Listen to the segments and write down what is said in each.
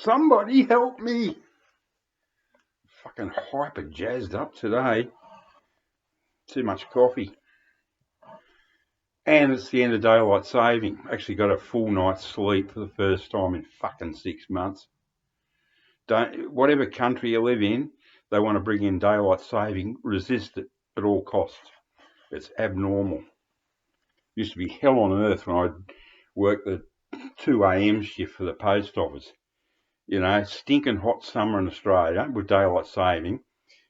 Somebody help me. Fucking hyper jazzed up today. Too much coffee. And it's the end of daylight saving. Actually got a full night's sleep for the first time in fucking 6 months. Whatever country you live in, they want to bring in daylight saving. Resist it at all costs. It's abnormal. Used to be hell on earth when I worked the 2 a.m. shift for the post office. You know, stinking hot summer in Australia with daylight saving.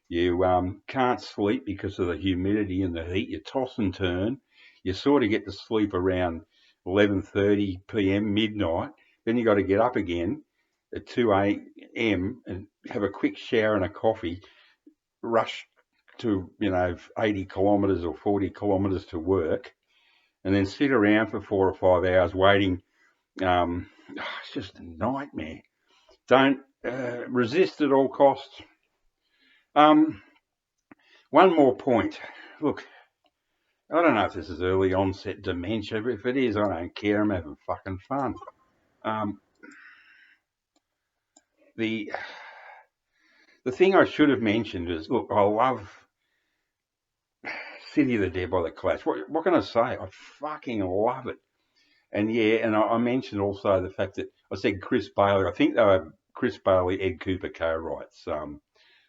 You can't sleep because of the humidity and the heat. You toss and turn. You sort of get to sleep around 11:30 p.m., midnight. Then you got to get up again at 2 a.m. and have a quick shower and a coffee, rush to, 80 kilometres or 40 kilometres to work, and then sit around for 4 or 5 hours waiting. It's just a nightmare. Don't resist at all costs. One more point. Look, I don't know if this is early onset dementia, but if it is, I don't care. I'm having fucking fun. The thing I should have mentioned is, look, I love City of the Dead by The Clash. What can I say? I fucking love it. And yeah, and I mentioned also the fact that I said Chris Bailey. I think they were Chris Bailey, Ed Cooper co-writes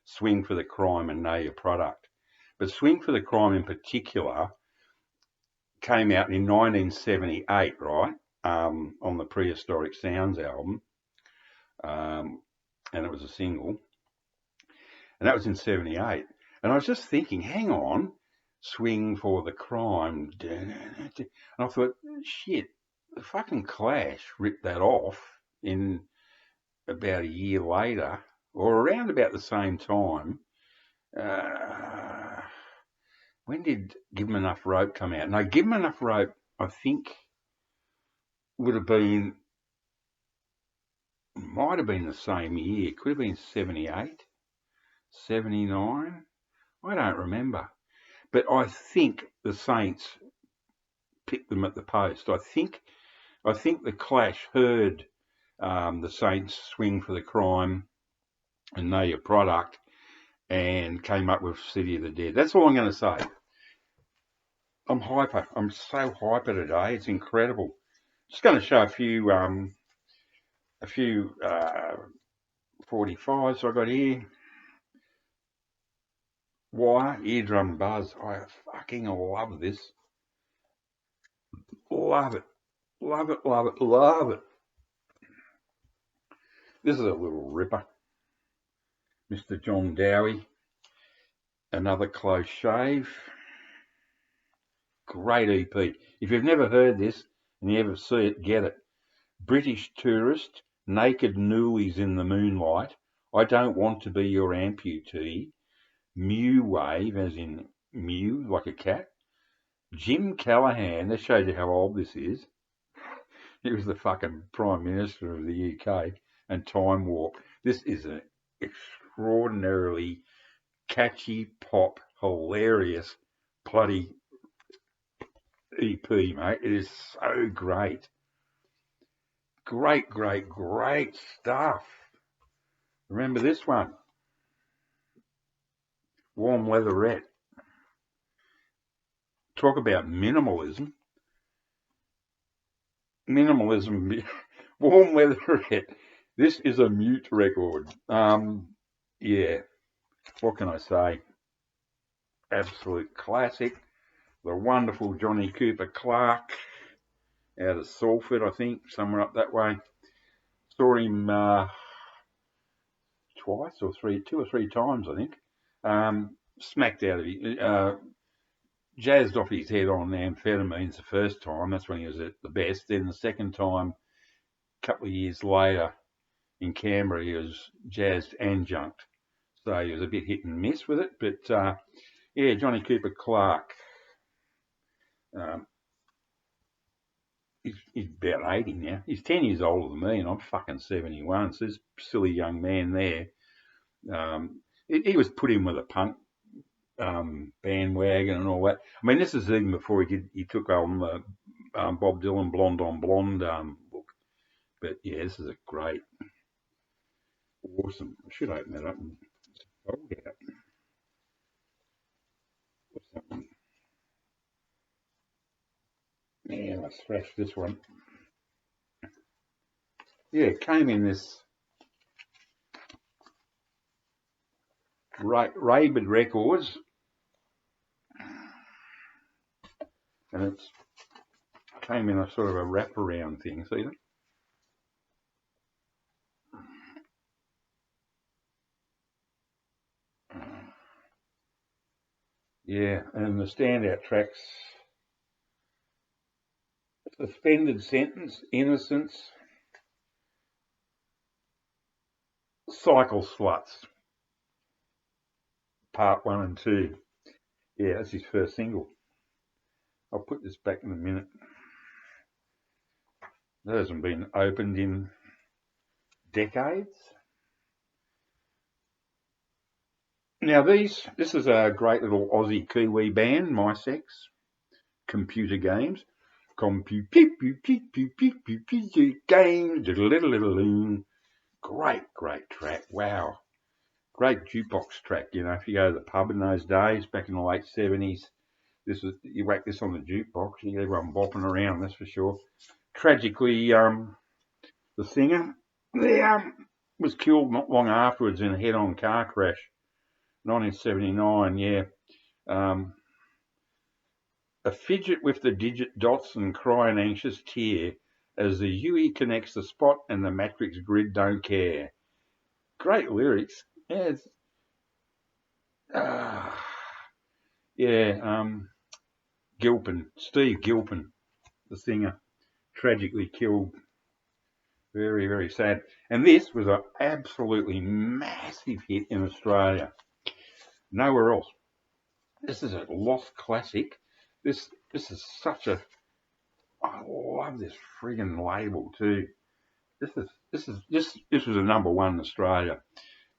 Swing for the Crime and Know Your Product. But Swing for the Crime in particular came out in 1978, right, on the Prehistoric Sounds album, and it was a single, and that was in 78. And I was just thinking, hang on, Swing for the Crime, and I thought, shit, the fucking Clash ripped that off in about a year later, or around about the same time. When did Give 'Em Enough Rope come out? No, Give 'Em Enough Rope, I think, might have been the same year. Could have been 78, 79. I don't remember. But I think the Saints picked them at the post. I think the Clash heard the Saints Swing for the Crime and Know Your Product and came up with City of the Dead. That's all I'm going to say. I'm hyper. I'm so hyper today. It's incredible. Just going to show a few 45s I got here. Wire, eardrum buzz. I fucking love this. Love it. Love it, love it, love it. This is a little ripper. Mr. John Dowie. Another Close Shave. Great EP. If you've never heard this and you ever see it, get it. British Tourist, Naked Noolies in the Moonlight, I Don't Want to Be Your Amputee, Mew Wave, as in Mew, like a cat, Jim Callaghan, that shows you how old this is. He was the fucking Prime Minister of the UK, and Time Warp. This is an extraordinarily catchy, pop, hilarious, bloody EP, mate. It is so great. Great, great, great stuff. Remember this one? Warm Leatherette. Talk about minimalism. Warm Leatherette. This is a Mute record. Yeah. What can I say? Absolute classic. The wonderful Johnny Cooper Clarke out of Salford, I think, somewhere up that way. Saw him two or three times, I think. Smacked out of it, jazzed off his head on amphetamines the first time. That's when he was at the best. Then the second time, a couple of years later, in Canberra, he was jazzed and junked. So he was a bit hit and miss with it. But, yeah, Johnny Cooper Clarke. He's about 80 now. He's 10 years older than me, and I'm fucking 71. So this silly young man there, he was put in with a punk bandwagon and all that. I mean, this is even before he took on the Bob Dylan Blonde on Blonde book. But yeah, this is a great awesome. I should open that up and fold out or something. Yeah, let's thrash this one. Yeah, it came in this Rabid Records, and it came in a sort of a wraparound thing, see that? Yeah, and the standout tracks: Suspended Sentence, Innocence, Cycle Sluts, Part 1 and 2. Yeah, that's his first single. I'll put this back in a minute. That hasn't been opened in decades. Now this is a great little Aussie Kiwi band, My Sex, Computer Games. Games. Great track. Wow. Great jukebox track. You know, if you go to the pub in those days, back in the late 70s, you whack this on the jukebox, you get everyone bopping around, that's for sure. Tragically, the singer was killed not long afterwards in a head-on car crash, 1979. Yeah. A fidget with the digit dots and cry an anxious tear as the UE connects the spot and the matrix grid don't care. Great lyrics. Yeah. Steve Gilpin, the singer, tragically killed. Very, very sad. And this was an absolutely massive hit in Australia. Nowhere else. This is a lost classic. This is such a. I love this friggin' label too. This was a number one in Australia.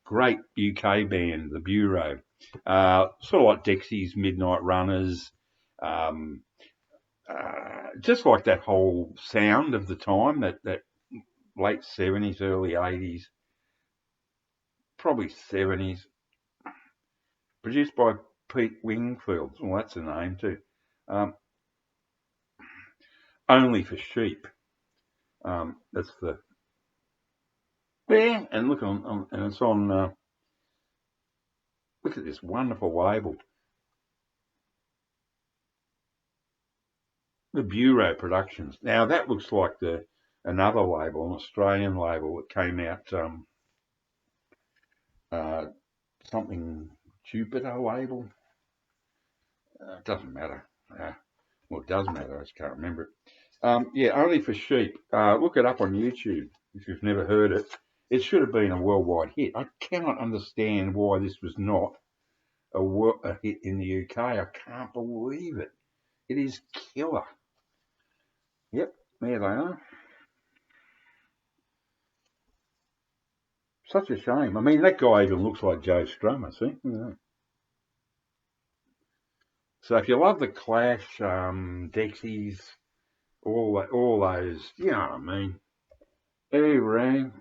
Great UK band, The Bureau. Sort of like Dexy's Midnight Runners. Just like that whole sound of the time, that late 70s, early 80s, probably 70s. Produced by Pete Wingfield. Well, that's the name too. Only for Sheep. That's the. Yeah, and look and it's on. Look at this wonderful label. The Bureau Productions. Now that looks like another label, an Australian label that came out. Something Jupiter label. It doesn't matter. Well, it does matter. I just can't remember it. Yeah, Only for Sheep. Look it up on YouTube if you've never heard it. It should have been a worldwide hit. I cannot understand why this was not a hit in the UK. I can't believe it. It is killer. Yep, there they are. Such a shame. I mean, that guy even looks like Joe Strummer, see? Yeah. So if you love the Clash, Dexys, all those, you know what I mean. Hey, Ray,